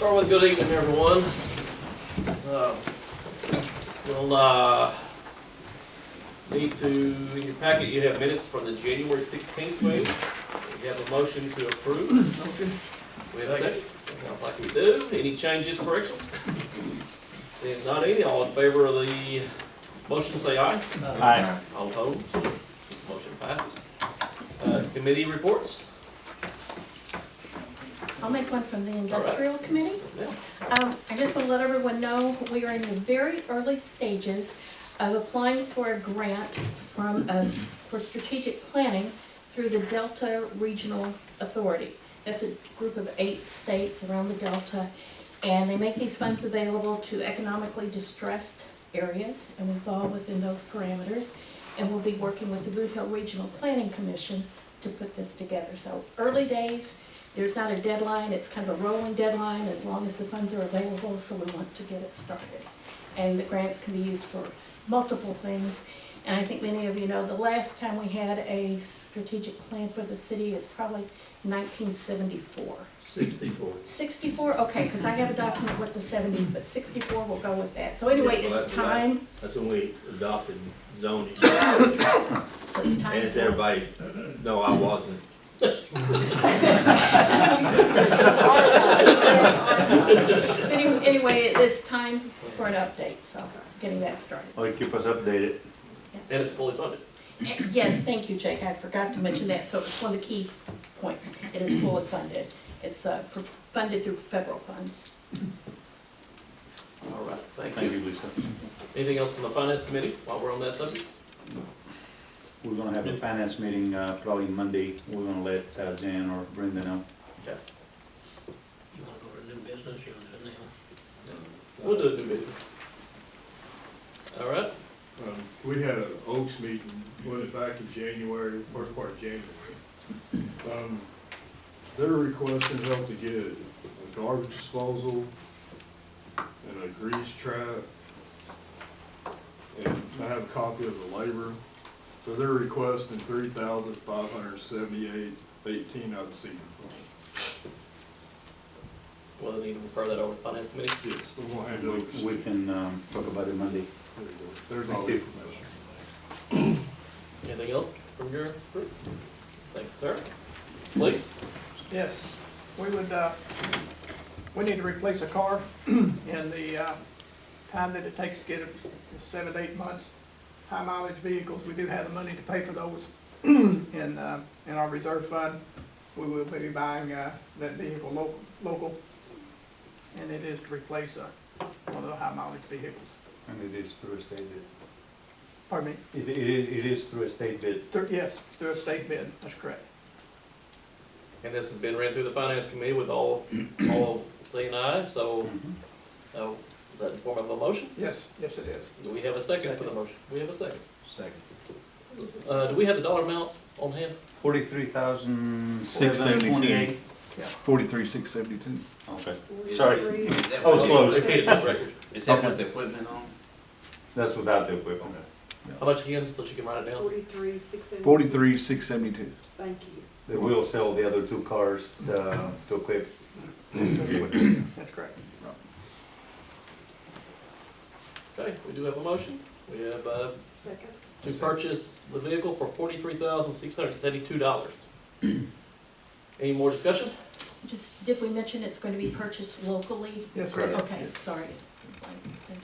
start with good evening, everyone. We'll need to, in your packet, you have minutes from the January 16th meeting. We have a motion to approve. Motion. We have a second. Sounds like we do. Any changes, corrections? If not any, all in favor of the motion say aye. Aye. All opposed? Motion passes. Committee reports. I'll make one from the Industrial Committee. Yeah. I just want to let everyone know we are in the very early stages of applying for a grant from for strategic planning through the Delta Regional Authority. That's a group of 8 states around the Delta, and they make these funds available to economically distressed areas, and we fall within those parameters. And we'll be working with the Boot Hill Regional Planning Commission to put this together. So early days. There's not a deadline, it's kind of a rolling deadline as long as the funds are available, so we want to get it started. And the grants can be used for multiple things. And I think many of you know the last time we had a strategic plan for the city is probably 1974. 64. 64? Okay, because I have a document with the 70s, but 64 will go with that. So anyway, Yeah, well, it's time. That's when we adopted zoning. So it's time. And everybody, no, I wasn't. Anyway, it's time for an update, so getting that started. Oh, you keep us updated. And it's fully funded. Yes, thank you, Jake. I forgot to mention that, so it's one of the key points. It is fully funded. It's funded through federal funds. All right, thank Thank you. you, Lisa. Anything else from the Finance Committee while we're on that subject? We're gonna have a finance meeting, probably Monday. We're gonna let Jan or Brenda know. Okay. You wanna go to new business, you wanna do it now? We'll do a new business. All right. We had an Oaks meeting, went back in January, first part of January. They're requesting help to get a garbage disposal and a grease trap. And I have a copy of the labor. So they're requesting $3,578.18 out of the seed fund. Well, they need to refer that over to the Finance Committee. Yes, we're gonna hand it over to We can talk about it Monday. There you go. There's all the information. Anything else from your group? Thank you, sir. Please. Yes, we would, we need to replace a car, and the time that it takes to get it is 7 to 8 months. High mileage vehicles, we do have the money to pay for those in our reserve fund. We will be buying that vehicle local, and it is to replace one of the high mileage vehicles. And it is through a state bid. Pardon me? It is through a state bid. Yes, through a state bid, that's correct. And this has been ran through the Finance Committee with all saying aye, so, so is that in form of a motion? Yes, yes it is. Do we have a second for the motion? We have a second. Second. Do we have the dollar amount on hand? 43,728. Yeah. 43,672. Okay. Sorry. I was close. Repeat it for the record. Is that with the equipment on? That's without the equipment. How much again, so she can write it down? 43,672. 43,672. Thank you. They will sell the other 2 cars to equip. That's correct. Okay, we do have a motion. We have, Second. to purchase the vehicle for $43,672. Any more discussion? Just, did we mention it's going to be purchased locally? Yes, correct. Okay, sorry.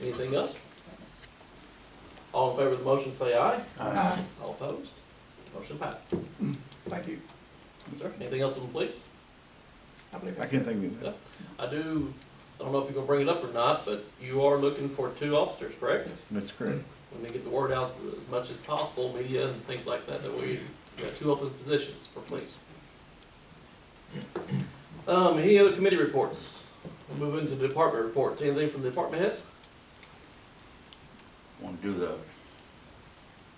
Anything else? All in favor of the motion say aye. Aye. All opposed? Motion passes. Thank you. Sir, anything else from the police? I believe I that's can't it. think of it. I don't know if you're gonna bring it up or not, but you are looking for 2 officers, correct? That's correct. We need to get the word out as much as possible, media and things like that, that we got 2 open positions for police. Any other committee reports? We'll move into the department reports. Anything from the department heads? Want to do the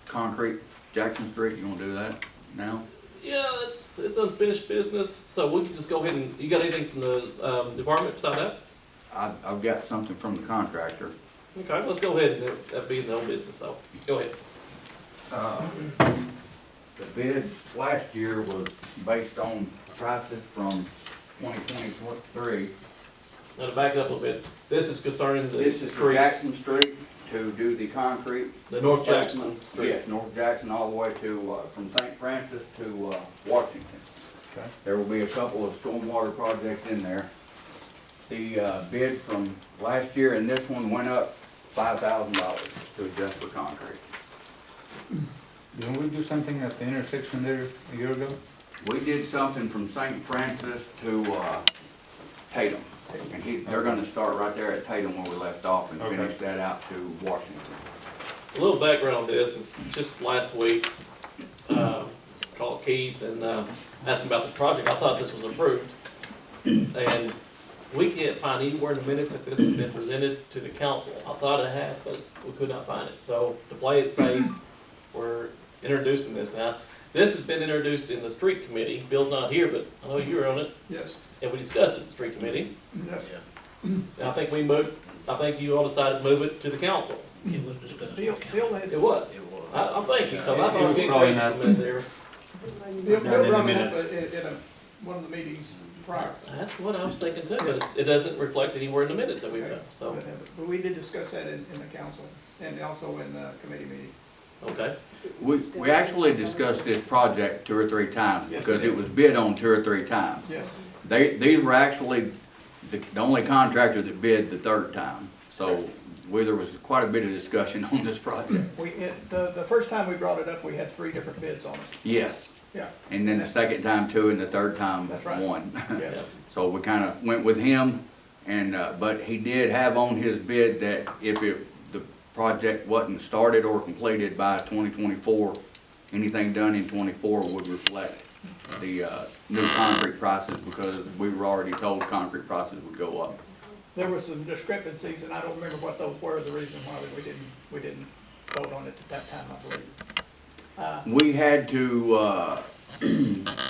concrete Jackson Street, you wanna do that now? Yeah, it's unfinished business, so we can just go ahead and, you got anything from the department beside that? I've got something from the contractor. Okay, let's go ahead and that be the old business, so, go ahead. The bid last year was based on prices from 2023, Now to back up a little bit, this is concerning the This is for street, Jackson Street to do the concrete. the North Jackson Street. Yes, North Jackson all the way to, from St. Francis to, Washington. Okay. There will be a couple of stormwater projects in there. The, bid from last year and this one went up $5,000 to adjust for concrete. Didn't we do something at the intersection there a year ago? We did something from St. Francis to, Tatum. And they're gonna start right there at Tatum where we left off and Okay. finish that out to Washington. A little background on this is just last week, called Keith and, asked him about this project. I thought this was approved. And we can't find anywhere in the minutes that this has been presented to the council. I thought it had, but we could not find it. So to play it safe, we're introducing this now. This has been introduced in the street committee. Bill's not here, but I know you were on it, Yes, and we discussed it at the street committee. yes. And I think you all decided to move it to the council. It was discussed. Bill had, It was. I think, because I It thought was it was probably great not- from in there. Bill Down in the brought it up minutes. at one of the meetings prior. That's what I was thinking too, but it doesn't reflect anywhere in the minutes that we found, so, But we did discuss that in the council and also in the committee meeting. okay. We actually discussed this project 2 or 3 times Yes, because we it did. was bid on 2 or 3 times. Yes, These were actually the only contractor that bid the 3rd time. So there was quite a bit of discussion on this project. the first time we brought it up, we had 3 different bids on it. Yes. Yeah, And then the second time 2 and the 3rd time That's right. 1. yes. So we kind of went with him and, but he did have on his bid that if the project wasn't started or completed by 2024, anything done in '24 would reflect the, new concrete prices because we were already told concrete prices would go up. There was some discrepancies, and I don't remember what those were, the reason why we didn't vote on it at that time, I believe. We had to,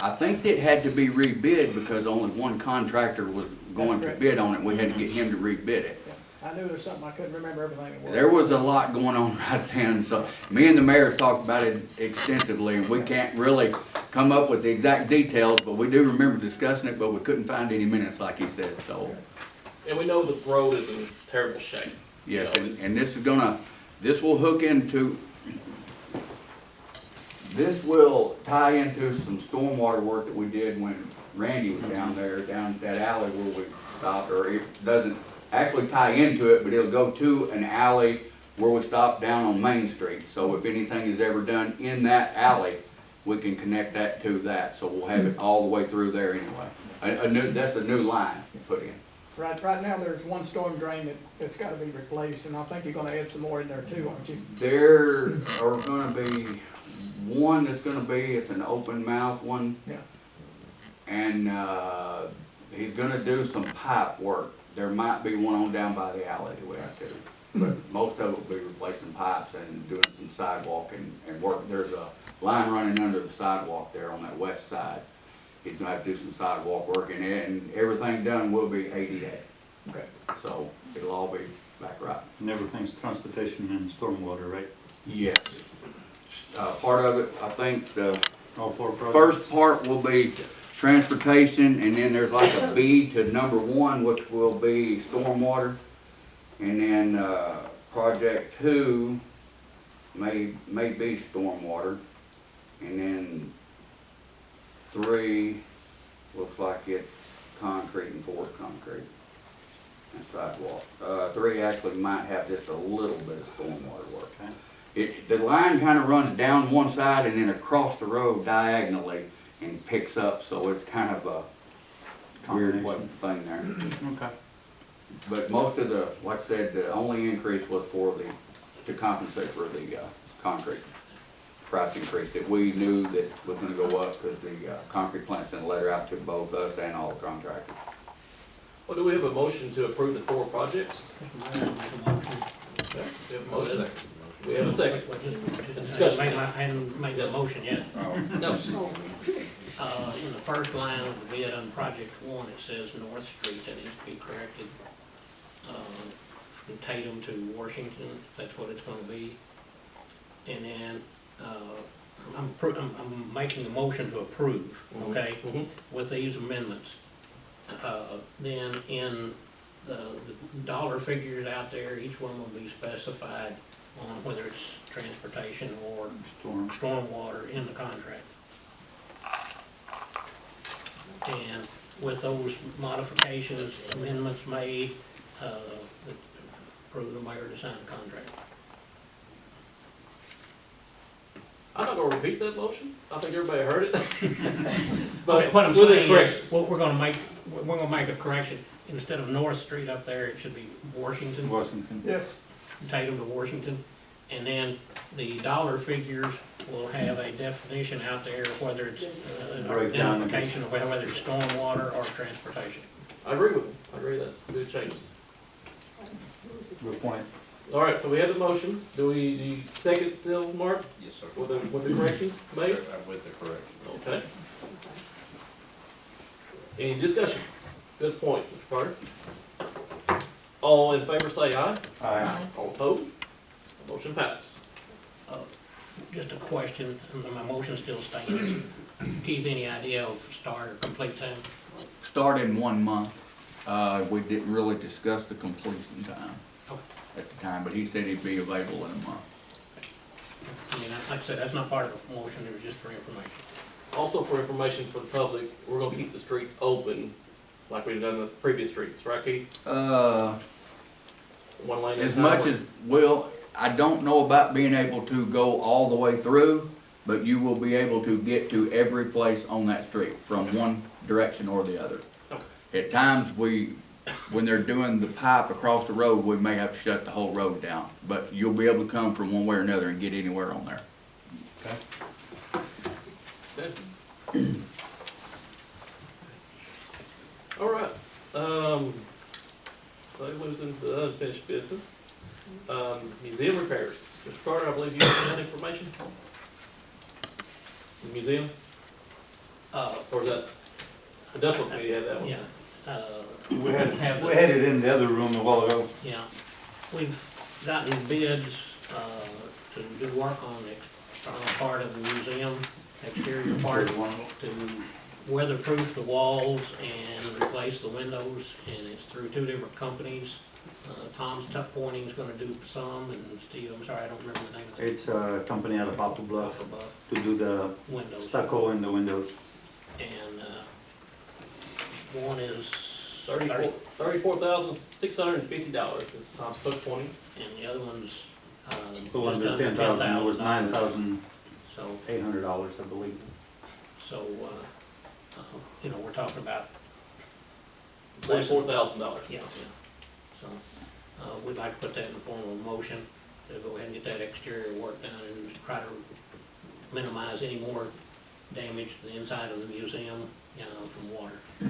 I think it had to be rebid because only one contractor was going to correct. bid on it. We had to get him to rebid it. Yeah. I knew there was something, I couldn't remember everything it was. There was a lot going on right then, so me and the mayor's talked about it extensively, and we can't really come up with the exact details, but we do remember discussing it, but we couldn't find any minutes like he said, so. And we know the road is in terrible shape. Yes, You know, and this will hook into, this will tie into some stormwater work that we did when Randy was down there, down that alley where we stopped, or it doesn't actually tie into it, but it'll go to an alley where we stopped down on Main Street. So if anything is ever done in that alley, we can connect that to that, so we'll have it all the way through there anyway. That's a new line put in. Right now, there's one storm drain that's gotta be replaced, and I think you're gonna add some more in there too, aren't you? There are gonna be one that's gonna be, it's an open mouth one, Yeah. and, he's gonna do some pipe work. There might be one on down by the alley that we have to, but most of it will be replacing pipes and doing some sidewalk and work. There's a line running under the sidewalk there on that west side. He's gonna have to do some sidewalk work in it, and everything done will be ADA. Okay. So it'll all be back right. And everything's transportation and stormwater, right? Yes. Part of it, I think the All 4 projects? first part will be transportation, and then there's like a B to number 1, which will be stormwater. And then, project 2 may be stormwater. And then 3 looks like it's concrete and 4 is concrete and sidewalk. 3 actually might have just a little bit of stormwater work. The line kind of runs down one side and then across the road diagonally and picks up, so it's kind of a weird thing there. Okay. But most of the, like I said, the only increase was to compensate for the concrete price increase that we knew that was gonna go up because the concrete plant sent a letter out to both us and all the contractors. Well, do we have a motion to approve the 4 projects? Make a motion. Okay, we have a motion. We have a second. Discussion. I hadn't made that motion yet. No. In the first line of the bid on project 1, it says North Street, that needs to be corrected. From Tatum to Washington, if that's what it's gonna be. And then, I'm making a motion to approve, okay, Mhm. with these amendments. Then in the dollar figures out there, each one will be specified on whether it's transportation or Storm. stormwater in the contract. And with those modifications, amendments made, approve the mayor to sign the contract. I'm not gonna repeat that motion, I think everybody heard it. Okay, But what I'm with the saying is, corrections. we're gonna make a correction. Instead of North Street up there, it should be Washington, Washington. Yes. Tatum to Washington. And then the dollar figures will have a definition out there, whether it's Breakdown. identification of whether it's stormwater or transportation. I agree with him, I agree that's good changes. Good point. All right, so we have the motion, do you second still, Mark, Yes, sir. with the corrections made? With the correction. Okay. Any discussions? Good point, Mr. Carter. All in favor say aye. Aye. All opposed? Motion passes. Just a question, and my motion still stands. Keith, any idea of start or complete time? Start in 1 month. We didn't really discuss the completion time Okay. at the time, but he said he'd be available in a month. I mean, like I said, that's not part of the motion, it was just for information. Also for information for the public, we're gonna keep the street open like we've done with previous streets, right, Keith? One lane at a As time. much as, well, I don't know about being able to go all the way through, but you will be able to get to every place on that street from one direction or the other. Okay. At times, when they're doing the pipe across the road, we may have to shut the whole road down, but you'll be able to come from one way or another and get anywhere on there. Okay. Good. All right, so that moves into the unfinished business. Museum repairs. Mr. Carter, I believe you have that information? The museum, or is that, industrial committee had that one? Yeah, We had, have we had it in the other room a while ago. yeah, we've gotten bids, to do work on the external part of the museum, exterior part, to weatherproof the walls and replace the windows, and it's through 2 different companies. Tom's Tuck Pointing's gonna do some, and Steve, I'm sorry, I don't remember the name of It's a company out of Poplar Bluff the above to do the windows. stucco in the windows. And, one is $34,650 is Tom's Tuck Pointing. and the other one's, just So under under 10,000, it was $10,000. $9,800, So, I believe. you know, we're talking about. $34,000. Yeah, yeah. So, we'd like to put that in the form of a motion to go ahead and get that exterior work done and try to minimize any more damage to the inside of the museum, from water. We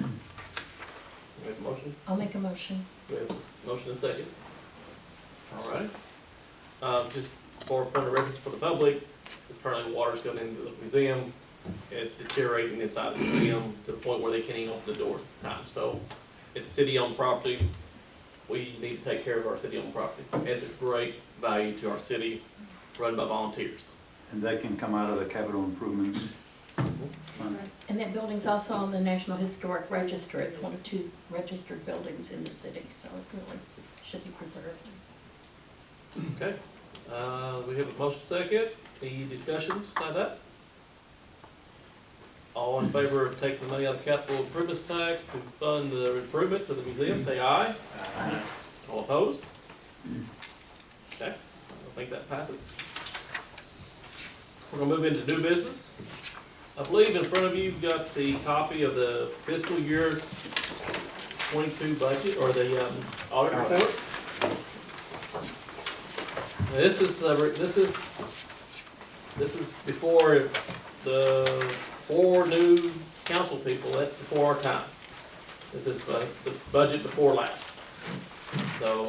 have a motion? I'll make a motion. We have a motion and a second. All right. Just for point of reference for the public, it's currently water's going into the museum. It's deteriorating inside the museum to the point where they can't even open the doors at the time. So it's city-owned property. We need to take care of our city-owned property. It's a great value to our city, run by volunteers. And that can come out of the capital improvements fund. And that building's also on the National Historic Register. It's one of 2 registered buildings in the city, so it really should be preserved. Okay. We have a motion second. Any discussions beside that? All in favor of taking the money out of capital improvements tax to fund the improvements of the museum, say aye. Aye. All opposed? Okay, I think that passes. We're gonna move into new business. I believe in front of you, you've got the copy of the fiscal year 22 budget, or the audit report. This is before the 4 new council people, that's before our time. This is the budget before last. So,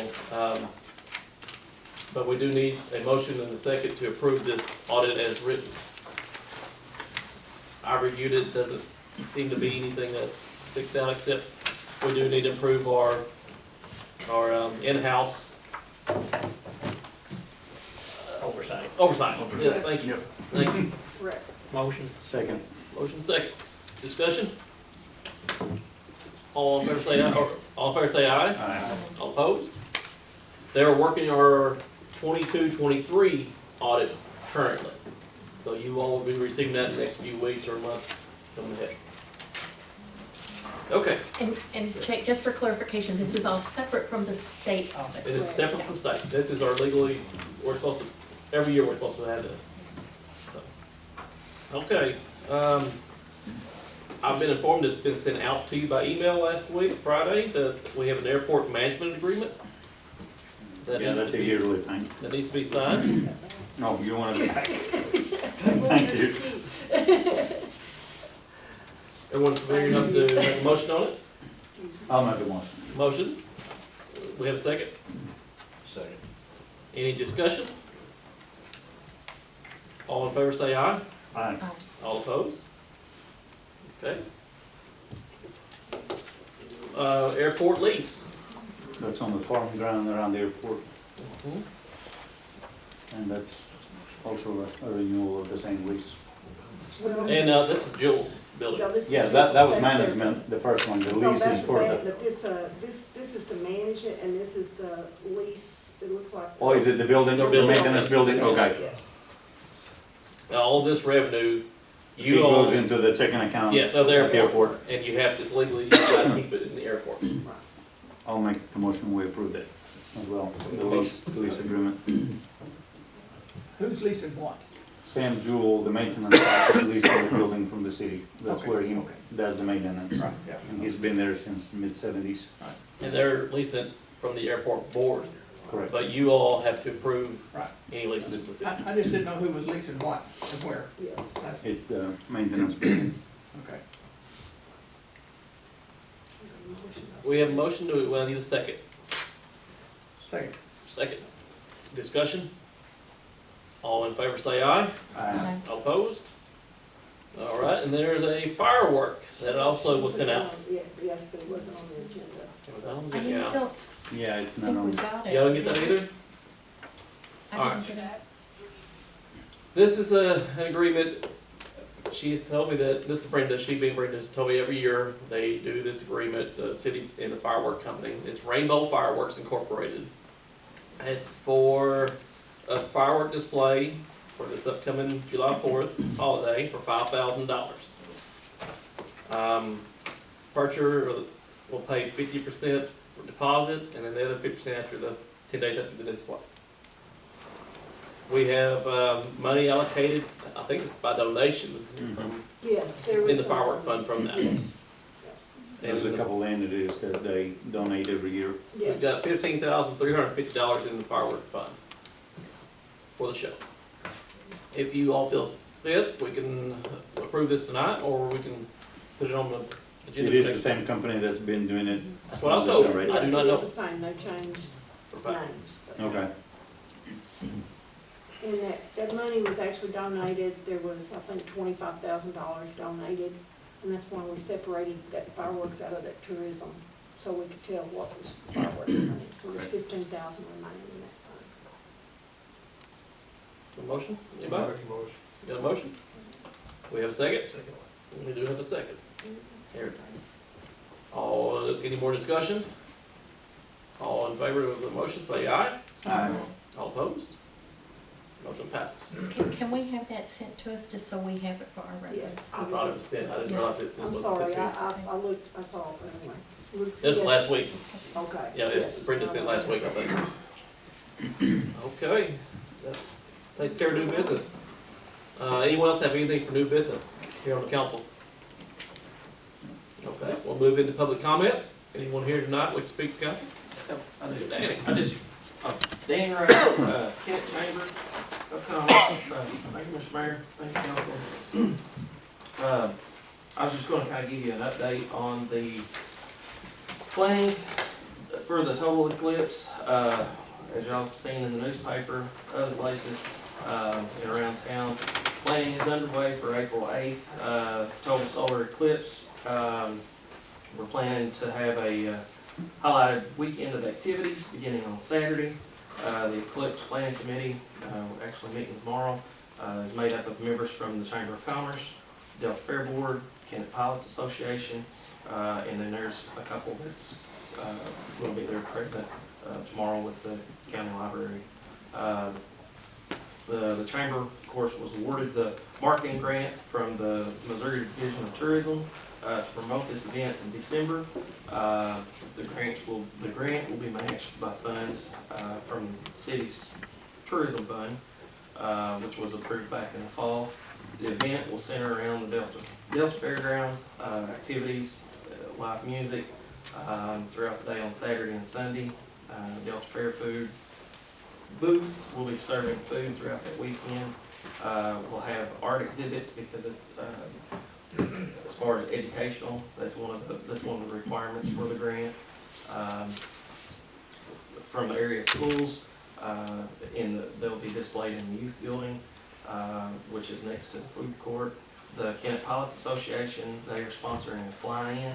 but we do need a motion and a second to approve this audit as written. I reviewed it, doesn't seem to be anything that sticks out, except we do need to improve our in-house Oversight. oversight. Yes, thank you. Thank you. Motion. Second. Motion second. Discussion? All in favor say aye, or all in favor say aye. Aye. All opposed? They're working our 22-23 audit currently. So you all will be receiving that in the next few weeks or months coming ahead. Okay, And Jake, just for clarification, this is all separate from the state audit. it is separate from state. This is our legally, we're supposed to, every year we're supposed to have this. So, okay, I've been informed it's been sent out to you by email last week, Friday, that we have an airport management agreement. That Yeah, needs that's to a be, yearly thing. that needs to be signed. No, you want it back? Thank you. Everyone's familiar enough to make a motion on it? I'll make a motion. Motion. We have a second. Second. Any discussion? All in favor say aye. Aye. All opposed? Okay. Airport lease. That's on the farm ground around the airport, Mhm. and that's also a renewal of the same lease. And, this is Jules building. Yeah, that was management, the first one, the lease is for the, But this is to manage it, and this is the lease, it looks like. oh, is it the building, The the building. maintenance building? Okay. Yes. Now, all this revenue, It you all, goes into the checking account yes, of the at the airport. airport. And you have to legally, you gotta keep it in the airport. I'll make the motion, we approve it as well, the lease agreement. Who's leasing what? Sam Jewell, the maintenance guy, is leasing the building from the city. That's Okay, where he okay. does the maintenance. Right, yeah. And he's been there since mid-seventies. And they're leasing it from the airport board, Correct. but you all have to approve Right. any leases with the city. I just didn't know who was leasing what and where. Yes. That's- It's the maintenance building. Okay. We have a motion to, well, I need a second. Second. Second. Discussion? All in favor say aye. Aye. All opposed? All right, and there's a firework that also was sent out. Yes, but it wasn't on the agenda. It was on, I yeah. don't Yeah, it's not think we on. got it. Y'all didn't get that either? I didn't get it. This is an agreement, she's told me that, this is Brenda, she being Brenda, told me every year they do this agreement, the city and the firework company. It's Rainbow Fireworks Incorporated. It's for a firework display for this upcoming July 4th holiday for $5,000. Purchaser will pay 50% for deposit and then the other 50% after the 10 days after the display. We have money allocated, I think it's by donation from, Yes, there was. in the firework fund from that. Yes, There's a And couple entities that they donate every year. we've yes. got $15,350 in the firework fund for the show. If you all feel fit, we can approve this tonight, or we can put it on the agenda. It for is the next same time. company that's been doing it. That's what I was told. I do Yes, not it is know. the same, they changed for a fact. names. but- Okay. And that money was actually donated, there was, I think, $25,000 donated, and that's why we separated that fireworks out of that tourism, so we could tell what was fireworks money, so there's 15,000 remaining in that fund. A motion? Anybody? Got a motion? We have a second? We do have a second. Here. All, any more discussion? All in favor of the motion, say aye. Aye. All opposed? Motion passes. Can we have that sent to us just so we have it for our records? Yes. I thought it was sent, I didn't realize it I'm was sorry, sent to you. I looked, I saw it anyway. This was Yes. last week. Okay. Yeah, it's, yes. Brenda sent last week, I think. Okay, that takes care of new business. Anyone else have anything for new business here on the council? Okay, we'll move into public comment. Anyone here tonight like to speak to council? Danny? Dan Ray, Kennett Chamber of Commerce. Thank you, Mr. Mayor. Thank you, council. I was just gonna kind of give you an update on the planning for the total eclipse. As y'all have seen in the newspaper, other places, and around town, planning is underway for April 8th, total solar eclipse. We're planning to have a highlighted weekend of activities beginning on Saturday. The Eclipse Planning Committee, we're actually meeting tomorrow, is made up of members from the Chamber of Commerce, Delta Fair Board, Kennett Pilots Association, And then there's a couple that's will be there present tomorrow with the county library. The chamber, of course, was awarded the marketing grant from the Missouri Division of Tourism to promote this event in December. The grant will be matched by funds from the city's tourism fund, which was approved back in the fall. The event will center around the Delta Fairgrounds, activities, live music throughout the day on Saturday and Sunday. Delta Fair food booths will be serving food throughout that weekend. We'll have art exhibits because it's as far as educational, that's one of the requirements for the grant. From the area schools, they'll be displayed in the youth building, which is next to the food court. The Kennett Pilots Association, they are sponsoring a fly-in,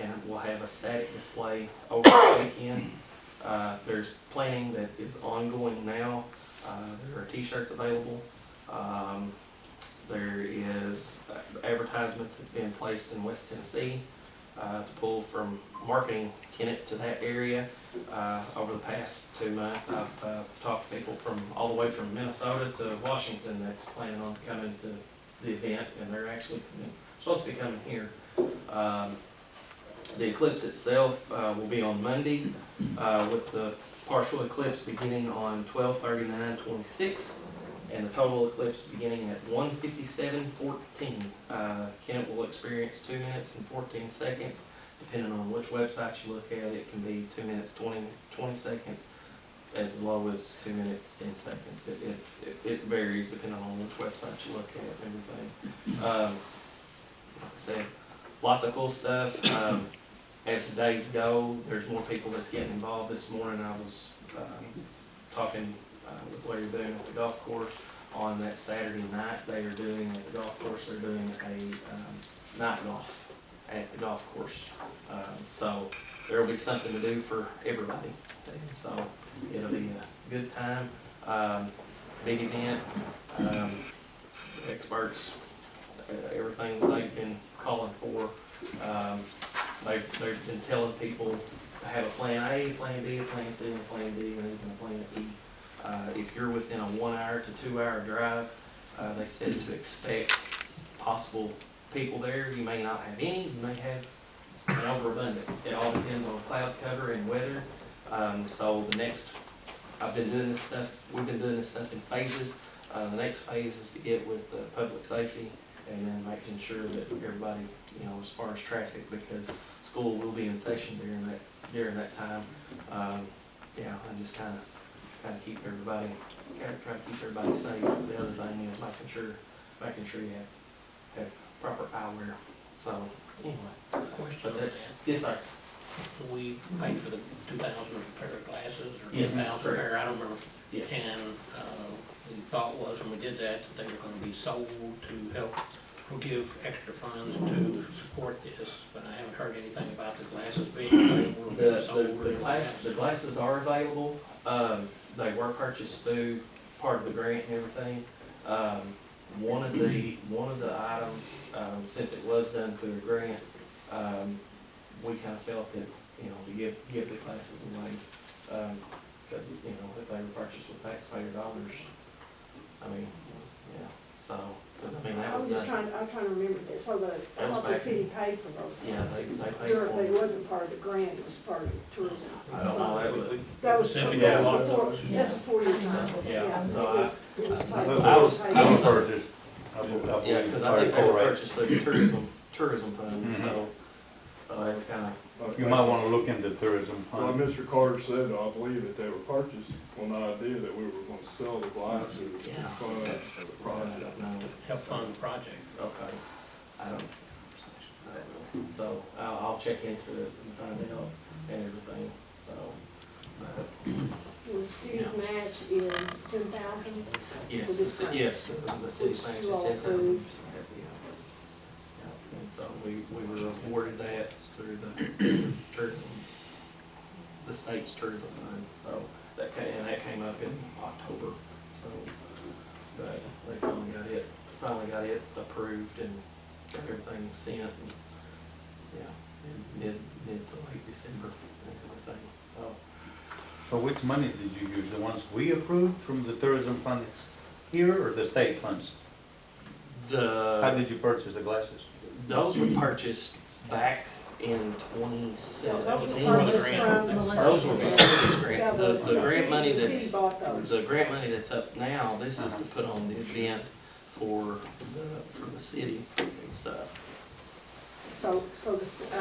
and we'll have a static display over the weekend. There's planning that is ongoing now. There are t-shirts available. There is advertisements that's been placed in West Tennessee to pull from marketing Kennett to that area. Over the past 2 months, I've talked to people from all the way from Minnesota to Washington that's planning on coming to the event, and they're actually supposed to be coming here. The eclipse itself will be on Monday, with the partial eclipse beginning on 12/39/26, and the total eclipse beginning at 1:57:14. Kennett will experience 2 minutes and 14 seconds. Depending on which website you look at, it can be 2 minutes 20 seconds, as low as 2 minutes 10 seconds. It varies depending on which website you look at and everything. Like I said, lots of cool stuff. As the days go, there's more people that's getting involved. This morning I was talking with Larry Boone at the golf course on that Saturday night. They are doing at the golf course, they're doing a night golf at the golf course. So there will be something to do for everybody. And so it'll be a good time, big event, experts, everything they've been calling for. They've been telling people to have a plan A, plan B, a plan C, and a plan D, and even a plan E. If you're within a 1 hour to 2 hour drive, they said to expect possible people there. You may not have any, you may have an overabundance. It all depends on cloud cover and weather. So I've been doing this stuff, we've been doing this stuff in phases. The next phase is to get with public safety and then making sure that everybody, as far as traffic, because school will be in session during that time. And just kind of keep everybody, try to keep everybody safe. The other thing is making sure you have proper eyewear. So anyway, Question but on that's, that. yes, sir. We paid for the 2,000 pair of glasses, or Yes, 10,000 correct. pair, I don't remember. Yes. And the thought was when we did that they were gonna be sold to help give extra funds to support this, but I haven't heard anything about the glasses being available or being sold. The glasses are available. They were purchased through part of the grant and everything. One of the items, since it was done through a grant, we kind of felt that, to give the glasses away, because, if they were purchased with taxpayer dollars, so, because that was done. I'm trying to remember this, so I thought the city paid for those Yeah, classes. they paid for It it. wasn't part of the grant, it was part of the tourism. I don't know, That was Specific before, law. that's before your time. Yeah, so It was paid I for. was purchased. yeah, because I think they were purchased through tourism funds, so it's kind of. You might wanna look into tourism Like fund. Mr. Carter said, I believe that they were purchased on the idea that we were gonna sell the glasses to Yeah. fund the I project. don't know. Help fund the project. Okay, I don't know. So I'll check into it and find out and everything, so. The city's match is 10,000. Yes, For this grant. yes, the city's match is You all 10,000. approved. And so we were awarded that through the tourism, the state's tourism fund, so that came up in October, so. But they finally got it approved and got everything sent, and yeah, mid to late December and everything, so. So which money did you use? The ones we approved from the tourism funds here or the state funds? How did you purchase the glasses? Those were purchased back in So those were 2017. purchased grant. from Melissa. Those were before this Yeah, grant. The grant money the that's, city bought those. the grant money that's up now, this is to put on the event for the city and stuff. So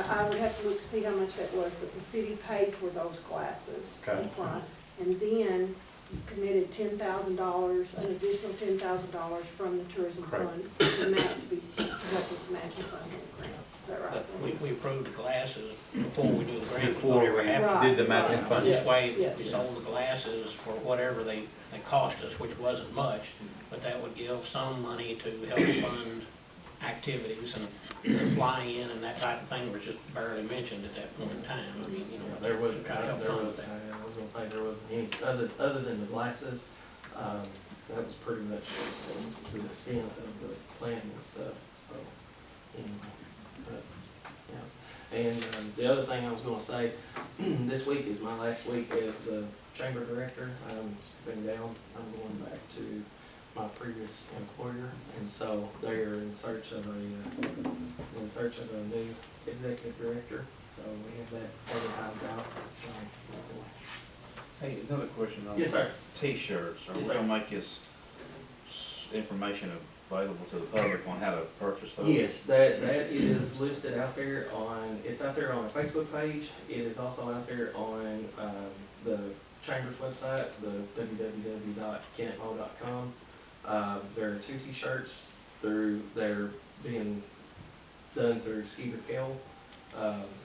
I would have to look to see how much that was, but the city paid for those glasses Okay. in front. And then committed $10,000, an additional $10,000 from the tourism Correct. fund to match, to help with the matching funds on the grant. Is that right? We approved the glasses before we do the grant, Before whatever we happened. Right. did the matching funds? This way, Yes. we sold the glasses for whatever they cost us, which wasn't much, but that would give some money to help fund activities, and the fly-in and that type of thing was just barely mentioned at that point in time. I mean, you know, There was, to try to help there fund was, that. I was gonna say, there wasn't any, other than the glasses, that was pretty much the extent of the planning and stuff, so, anyway, but, yeah. And, the other thing I was gonna say, this week is my last week as the chamber director. I'm stepping down, I'm going back to my previous employer, and so they're in search of a new executive director, so we have that advertised out, so. Hey, another question on Yes, sir. T-shirts. Are we Yes, sir. gonna make this information available to the public on how to purchase those? Yes, that is listed out there it's out there on our Facebook page. It is also out there on, the Chamber's website, the www.kennettmo.com. There are 2 T-shirts they're being done through Skeeter Kell.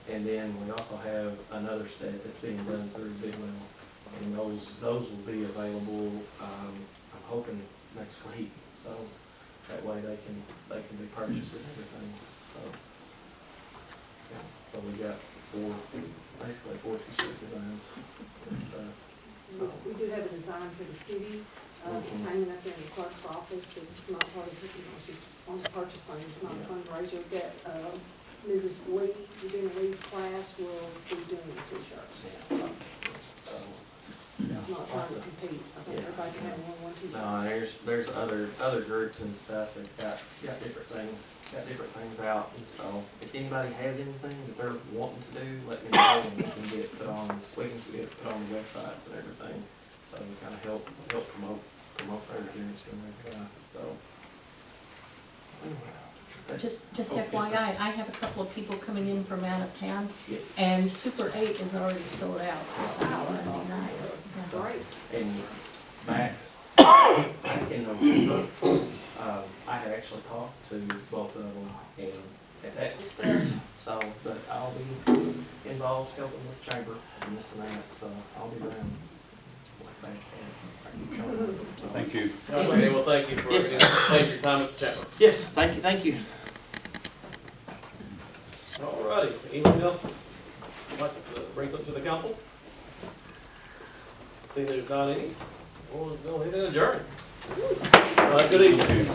And then we also have another set that's being done through Bidwell. And those will be available, I'm hoping next week, so that way they can be purchased and everything, so. Yeah, so we got basically four T-shirt designs and stuff, so. We do have a design for the city, it's hanging up there in the clerk's office, it's not part of the, on the purchase thing, it's not a fundraiser. We've got, Mrs. Lee, Regina Lee's class will be doing the T-shirts, So, not trying to compete, I think everybody can have one T-shirt. no, there's other groups and stuff that's got different things out, and so if anybody has anything that they're wanting to do, let me know, and we can get it put on the websites and everything, so we kind of help promote their events and everything, so. Anyway, that's- Just oh, FYI, I have a couple of people coming in from out of town, Yes, and Super 8 is already sold out for Monday night. Yeah. Great. and back in November, I had actually talked to both of them and that stuff, so, but I'll be involved helping with the chamber and this and that, so I'll be around like that. So, Thank you. Okay, well, thank you for Yes. taking your time at the chamber. yes, thank you. All righty, anything else you'd like to bring something to the council? See, there's not any. We'll go ahead and adjourn. Well, good evening.